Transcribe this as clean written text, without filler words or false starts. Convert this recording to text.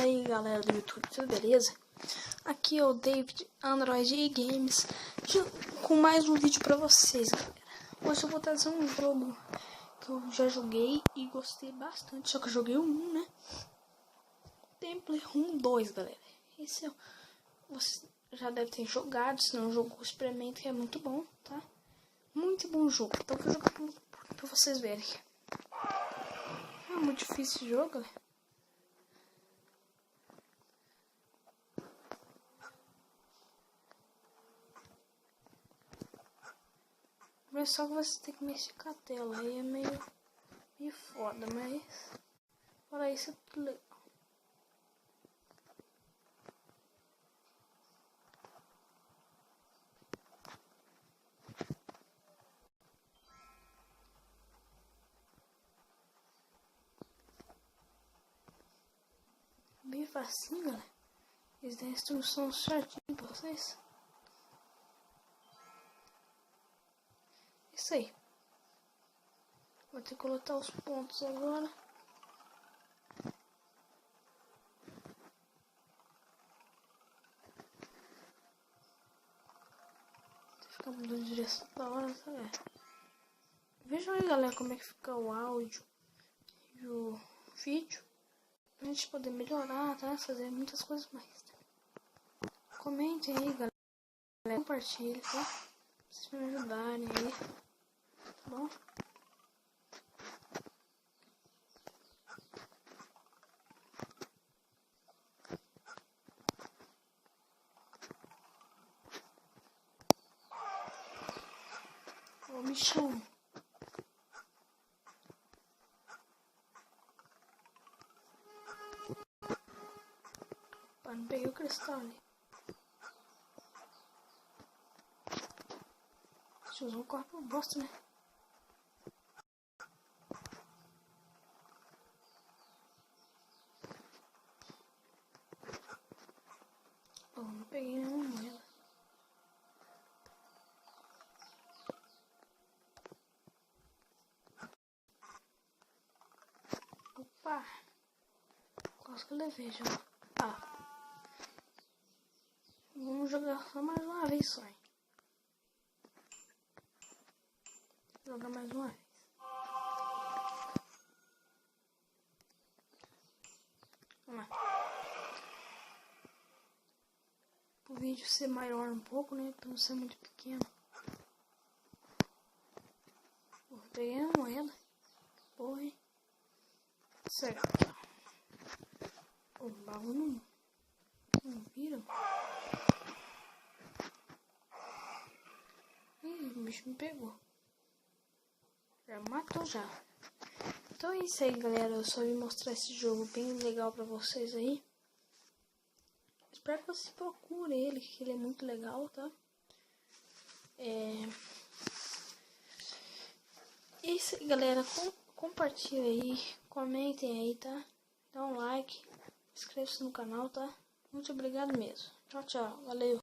aí galera do YouTube, tudo beleza? Aqui é o David Android Games com mais um vídeo pra vocês, galera. Hoje eu vou trazer um jogo que eu já joguei e gostei bastante, só que eu joguei né? Temple Run 2, galera. Esse é, você já deve ter jogado, se não jogou, experimenta que é muito bom, tá? Muito bom jogo, então eu vou jogar pra vocês verem. É muito difícil esse jogo, galera. Mas só que você tem que mexer com a tela, aí é meio foda, mas fora isso é tudo legal. Bem facinho, galera. Eles dão a instrução certinho pra vocês. Isso aí. Vou ter que coletar os pontos agora. Ficar mudando de direção da hora, galera. Vejam aí, galera, como é que fica o áudio e o vídeo. Pra gente poder melhorar, tá? Fazer muitas coisas mais. Comentem aí, galera. Compartilhem, tá? Pra vocês me ajudarem aí. Tá bom? Ô, bichão. Opa, não peguei o cristal ali. Deixa eu usar o corpo bosta, né? Oh, não peguei nenhuma moeda. Opa! Quase que eu levei já. Vamos jogar só mais uma vez só, hein? Jogar mais uma vez. Vamos lá. O vídeo ser maior um pouco, né? Pra não ser muito pequeno. Peguei a moeda. Porra, hein? Certo. O bagulho não vira. Ih, o bicho me pegou. Já matou já. Então é isso aí, galera. Eu só vim mostrar esse jogo bem legal pra vocês aí. Espero que vocês procurem ele, que ele é muito legal, tá? É isso aí, galera. Compartilha aí, comentem aí, tá? Dá um like, inscreva-se no canal, tá? Muito obrigado mesmo. Tchau, tchau. Valeu.